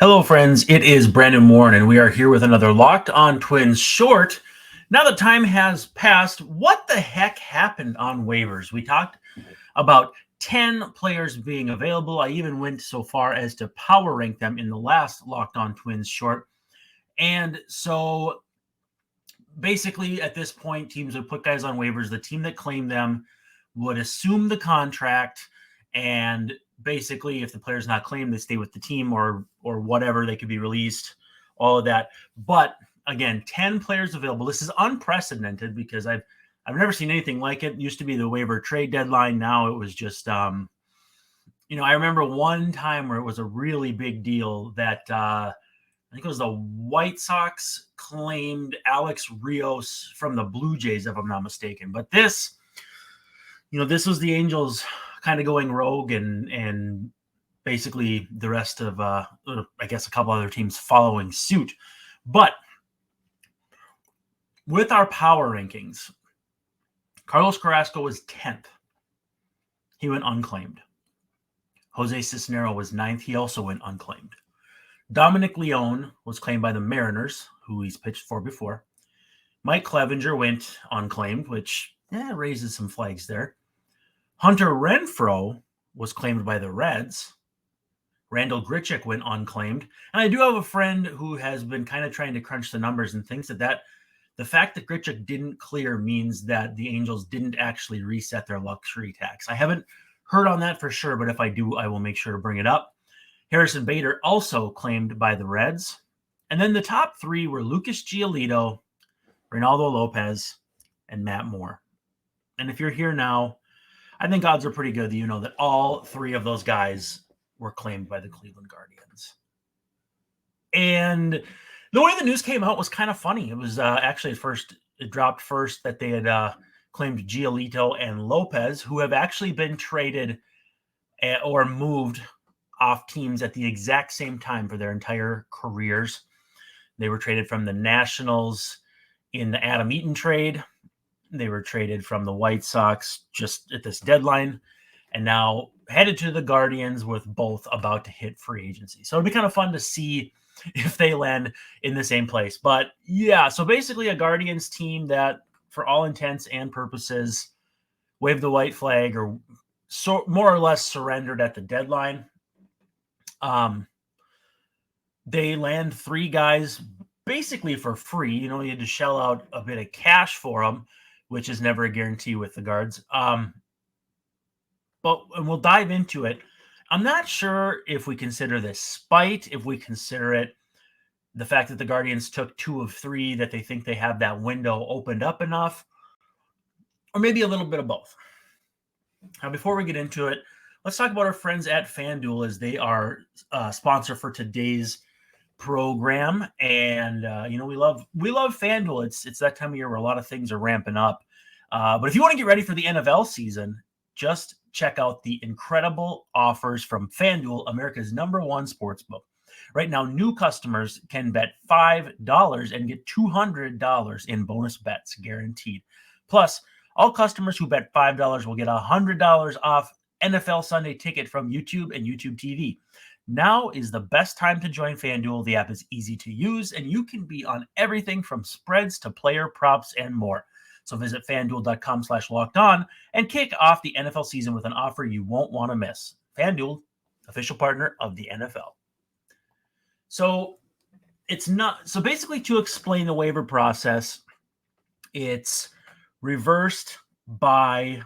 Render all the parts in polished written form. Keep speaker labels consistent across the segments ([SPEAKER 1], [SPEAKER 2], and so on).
[SPEAKER 1] Hello, friends. It is Brandon Warren, and we are here with another Locked On Twins short. Now that time has passed, what the heck happened on waivers? We talked about 10 players being available. I even went so far as to power rank them in the last Locked On Twins short. And so basically, at this point, teams would put guys on waivers. The team that claimed them would assume the contract, and basically, if the player's not claimed, they stay with the team or whatever. They could be released, all of that. But again, 10 players available. This is unprecedented because I've never seen anything like it. It used to be the waiver trade deadline. Now it was just I remember one time where it was a really big deal that I think it was the White Sox claimed Alex Rios from the Blue Jays, if I'm not mistaken. But this was the Angels kind of going rogue and basically the rest of, I guess, a couple other teams following suit. But with our power rankings, Carlos Carrasco was 10th. He went unclaimed. Jose Cisnero was 9th. He also went unclaimed. Dominic Leone was claimed by the Mariners, who he's pitched for before. Mike Clevenger went unclaimed, which raises some flags there. Hunter Renfroe was claimed by the Reds. Randall Grichuk went unclaimed. And I do have a friend who has been kind of trying to crunch the numbers and thinks that the fact that Grichuk didn't clear means that the Angels didn't actually reset their luxury tax. I haven't heard on that for sure, but if I do, I will make sure to bring it up. Harrison Bader also claimed by the Reds. And then the top three were Lucas Giolito, Reynaldo Lopez, and Matt Moore. And if you're here now, I think odds are pretty good that you know that all three of those guys were claimed by the Cleveland Guardians. And the way the news came out was kind of funny. It was actually it dropped first that they had claimed Giolito and Lopez, who have actually been traded or moved off teams at the exact same time for their entire careers. They were traded from the Nationals in the Adam Eaton trade. They were traded from the White Sox just at this deadline, and now headed to the Guardians with both about to hit free agency. So it'd be kind of fun to see if they land in the same place. But yeah, so basically a Guardians team that, for all intents and purposes, waved the white flag or more or less surrendered at the deadline. They land three guys basically for free. You had to shell out a bit of cash for them, which is never a guarantee with the Guards. And we'll dive into it. I'm not sure if we consider this spite, if we consider it the fact that the Guardians took 2 of 3, that they think they have that window opened up enough, or maybe a little bit of both. Now, before we get into it, let's talk about our friends at FanDuel, as they are sponsor for today's program. And we love FanDuel. It's that time of year where a lot of things are ramping up. But if you want to get ready for the NFL season, just check out the incredible offers from FanDuel, America's #1 sportsbook. Right now, new customers can bet $5 and get $200 in bonus bets guaranteed. Plus, all customers who bet $5 will get $100 off NFL Sunday Ticket from YouTube and YouTube TV. Now is the best time to join FanDuel. The app is easy to use, and you can be on everything from spreads to player props and more. So visit FanDuel.com/lockedon and kick off the NFL season with an offer you won't want to miss. FanDuel, official partner of the NFL. So basically, to explain the waiver process, it's reversed by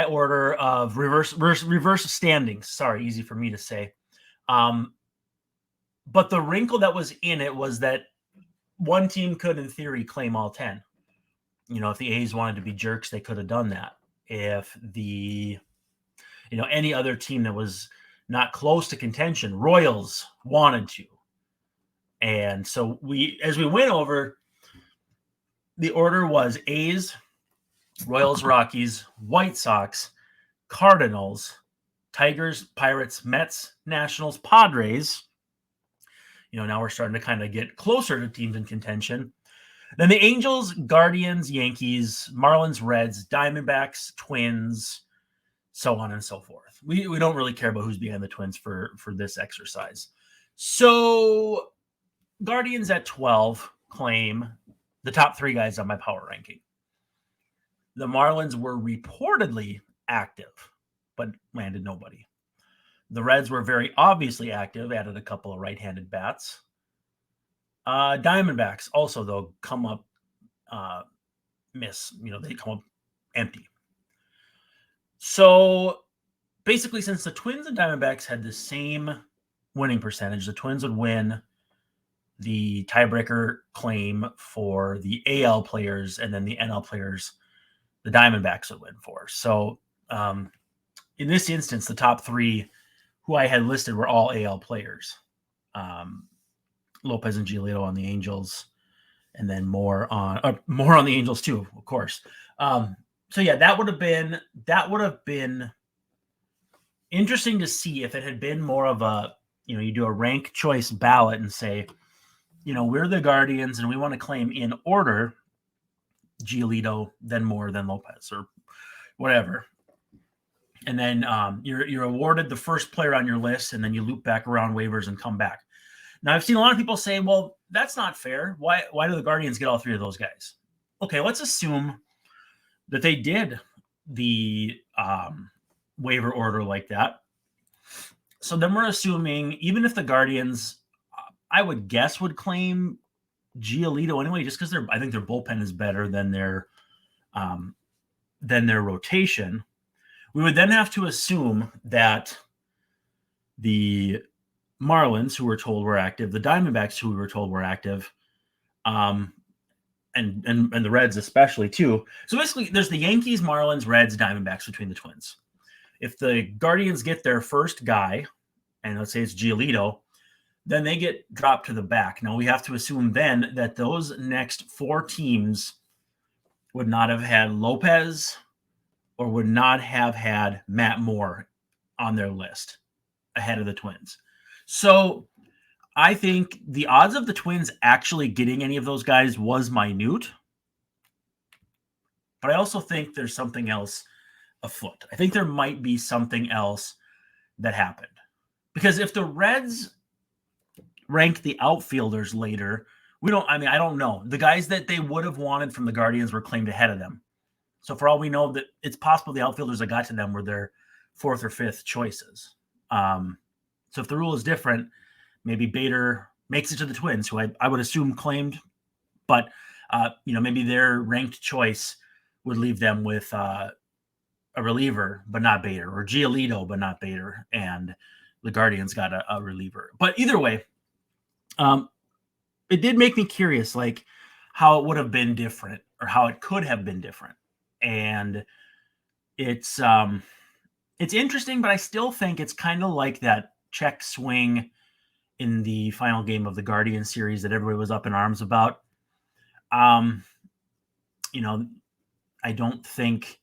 [SPEAKER 1] order of reverse standings. Sorry, easy for me to say. But the wrinkle that was in it was that one team could, in theory, claim all 10. If the A's wanted to be jerks, they could have done that. If any other team that was not close to contention, Royals, wanted to. And so as we went over, the order was A's, Royals, Rockies, White Sox, Cardinals, Tigers, Pirates, Mets, Nationals, Padres. Now we're starting to kind of get closer to teams in contention. Then the Angels, Guardians, Yankees, Marlins, Reds, Diamondbacks, Twins, so on and so forth. We don't really care about who's behind the Twins for this exercise. So Guardians at 12 claim the top 3 guys on my power ranking. The Marlins were reportedly active, but landed nobody. The Reds were very obviously active, added a couple of right-handed bats. Diamondbacks also, though, come up miss. They come up empty. So basically, since the Twins and Diamondbacks had the same winning percentage, the Twins would win the tiebreaker claim for the AL players, and then the NL players, the Diamondbacks would win for. So in this instance, the top 3 who I had listed were all AL players. Lopez and Giolito on the Angels, and then more on the Angels too, of course. So yeah, that would have been interesting to see if it had been more of a, you do a rank choice ballot and say, we're the Guardians and we want to claim in order Giolito, then Moore, then Lopez, or whatever. And then you're awarded the first player on your list, and then you loop back around waivers and come back. Now, I've seen a lot of people say, well, that's not fair. Why do the Guardians get all 3 of those guys? Okay, let's assume that they did the waiver order like that. So then we're assuming, even if the Guardians, I would guess, would claim Giolito anyway, just because I think their bullpen is better than their rotation. We would then have to assume that the Marlins, who we're told were active, the Diamondbacks, who we were told were active, and the Reds especially too. So basically, there's the Yankees, Marlins, Reds, Diamondbacks between the Twins. If the Guardians get their first guy, and let's say it's Giolito, then they get dropped to the back. Now we have to assume then that those next 4 teams would not have had Lopez or would not have had Matt Moore on their list ahead of the Twins. So I think the odds of the Twins actually getting any of those guys was minute. But I also think there's something else afoot. I think there might be something else that happened. Because if the Reds ranked the outfielders later, I don't know. The guys that they would have wanted from the Guardians were claimed ahead of them. So for all we know, that it's possible the outfielders that got to them were their 4th or 5th choices. So if the rule is different, maybe Bader makes it to the Twins, who I would assume claimed, but maybe their ranked choice would leave them with a reliever, but not Bader, or Giolito, but not Bader, and the Guardians got a reliever. But either way, it did make me curious, like how it would have been different, or how it could have been different. And it's interesting, but I still think it's kind of like that check swing in the final game of the Guardian series that everybody was up in arms about. I don't think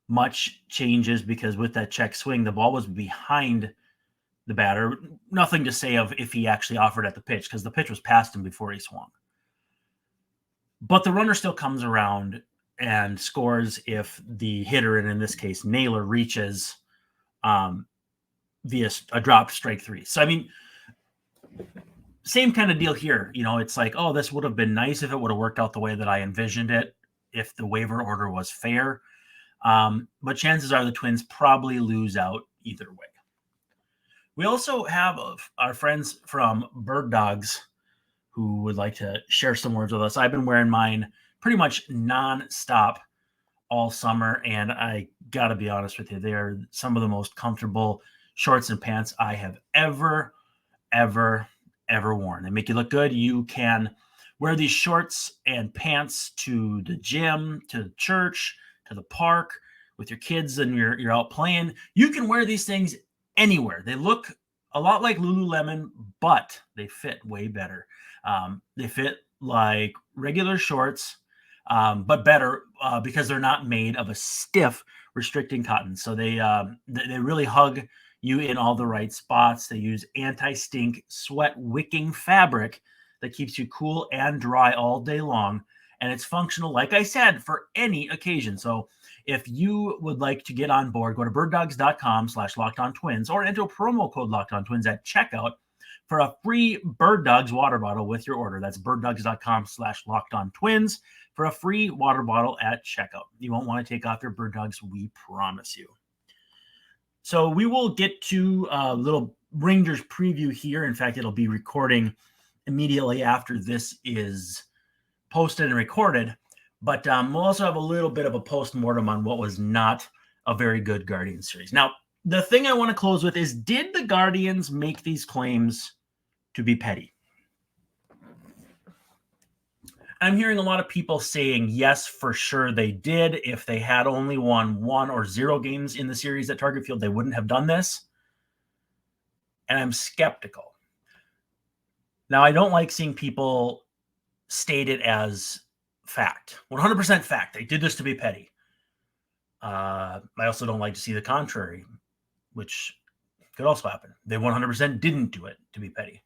[SPEAKER 1] much changes, because with that check swing, the ball was behind the batter. Nothing to say of if he actually offered at the pitch, because the pitch was past him before he swung. But the runner still comes around and scores if the hitter, and in this case, Naylor, reaches via a dropped strike 3. So, I mean, same kind of deal here. It's like, oh, this would have been nice if it would have worked out the way that I envisioned it, if the waiver order was fair. But chances are the Twins probably lose out either way. We also have our friends from Bird Dogs who would like to share some words with us. I've been wearing mine pretty much non-stop all summer, and I got to be honest with you, they are some of the most comfortable shorts and pants I have ever worn. They make you look good. You can wear these shorts and pants to the gym, to church, to the park, with your kids, and you're out playing. You can wear these things anywhere. They look a lot like Lululemon, but they fit way better. They fit like regular shorts, but better because they're not made of a stiff, restricting cotton. So they really hug you in all the right spots. They use anti-stink, sweat-wicking fabric that keeps you cool and dry all day long. And it's functional, like I said, for any occasion. So If you would like to get on board, go to birddogs.com/LockedOnTwins or enter promo code LockedOnTwins at checkout for a free Bird Dogs water bottle with your order. That's birddogs.com/LockedOnTwins for a free water bottle at checkout. You won't want to take off your Bird Dogs, we promise you. So we will get to a little Rangers preview here. In fact, it'll be recording immediately after this is posted and recorded. But we'll also have a little bit of a post-mortem on what was not a very good Guardians series. Now, the thing I want to close with is, did the Guardians make these claims to be petty? I'm hearing a lot of people saying, yes, for sure they did. If they had only won 1 or 0 games in the series at Target Field, they wouldn't have done this. And I'm skeptical. Now, I don't like seeing people state it as fact, 100% fact. They did this to be petty. I also don't like to see the contrary, which could also happen. They 100% didn't do it to be petty.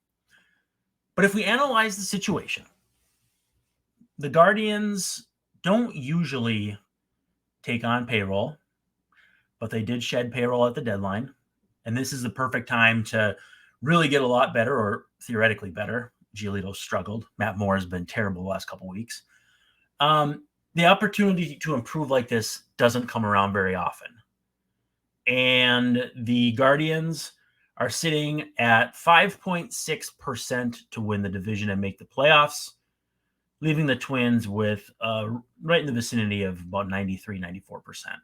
[SPEAKER 1] But if we analyze the situation, the Guardians don't usually take on payroll, but they did shed payroll at the deadline. And this is the perfect time to really get a lot better, or theoretically better. Giolito struggled. Matt Moore has been terrible the last couple of weeks. The opportunity to improve like this doesn't come around very often. And the Guardians are sitting at 5.6% to win the division and make the playoffs, leaving the Twins with right in the vicinity of about 93, 94%.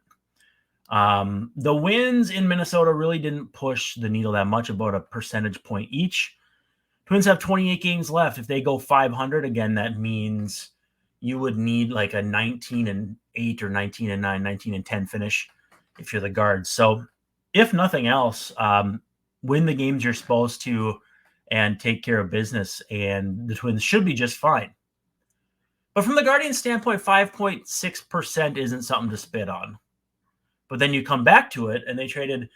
[SPEAKER 1] The wins in Minnesota really didn't push the needle that much, about a percentage point each. Twins have 28 games left. If they go 500, again, that means you would need like a 19-8 or 19-9, 19-10 finish if you're the Guards. So if nothing else, win the games you're supposed to and take care of business, and the Twins should be just fine. But from the Guardians' standpoint, 5.6% isn't something to spit on. But then you come back to it, and they traded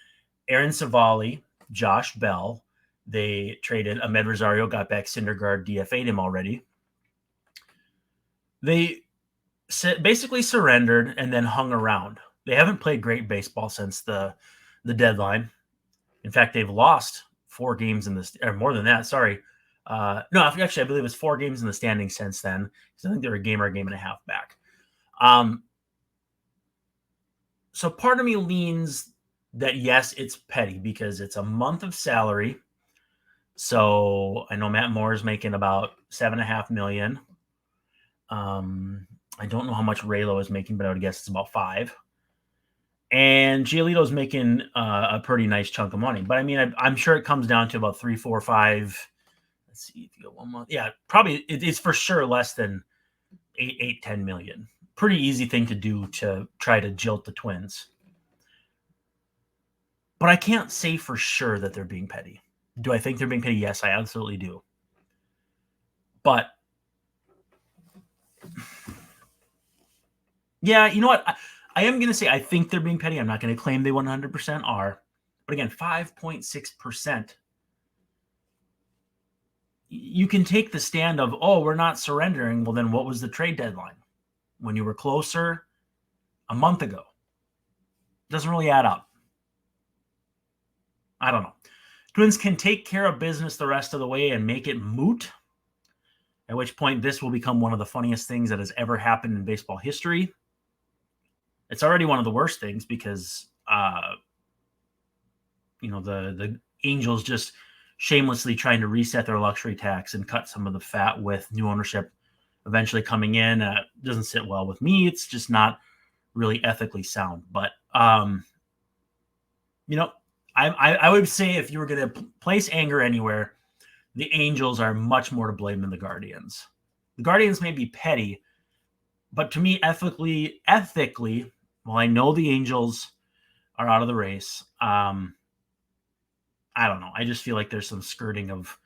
[SPEAKER 1] Aaron Savali, Josh Bell. They traded Ahmed Rosario, got back Syndergaard, DFA'd him already. They basically surrendered and then hung around. They haven't played great baseball since the deadline. In fact, they've lost 4 games in this, or more than that. Sorry. No, actually, I believe it's 4 games in the standings since then, because I think they're a game and a half back. So part of me leans that, yes, it's petty because it's a month of salary. So I know Matt Moore is making about $7.5 million. I don't know how much Raylo is making, but I would guess it's about $5 million. And Giolito's making a pretty nice chunk of money. But I mean, I'm sure it comes down to about 3, 4, 5. Let's see if you go 1 month. Yeah, probably it's for sure less than 8, 10 million. Pretty easy thing to do to try to jilt the Twins. But I can't say for sure that they're being petty. Do I think they're being petty? Yes, I absolutely do. But yeah, you know what? I am going to say I think they're being petty. I'm not going to claim they 100% are. But again, 5.6%. You can take the stand of, oh, we're not surrendering. Well, then what was the trade deadline? When you were closer a month ago. Doesn't really add up. I don't know. Twins can take care of business the rest of the way and make it moot, at which point this will become one of the funniest things that has ever happened in baseball history. It's already one of the worst things because, the Angels just shamelessly trying to reset their luxury tax and cut some of the fat with new ownership eventually coming in. Doesn't sit well with me. It's just not really ethically sound. But, I would say if you were going to place anger anywhere, the Angels are much more to blame than the Guardians. The Guardians may be petty, but to me, ethically, well, I know the Angels are out of the race. I don't know. I just feel like there's some skirting of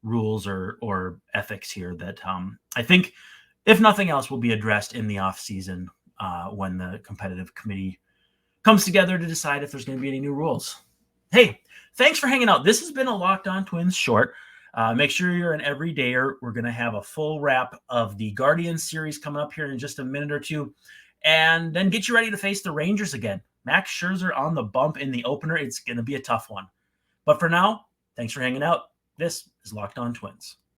[SPEAKER 1] rules or ethics here that I think, if nothing else, will be addressed in the offseason when the competitive committee comes together to decide if there's going to be any new rules. Hey, thanks for hanging out. This has been a Locked On Twins short. Make sure you're an everydayer. We're going to have a full wrap of the Guardians series coming up here in just a minute or two. and then get you ready to face the Rangers again. Max Scherzer on the bump in the opener. It's going to be a tough one. But for now, thanks for hanging out. This is Locked On Twins.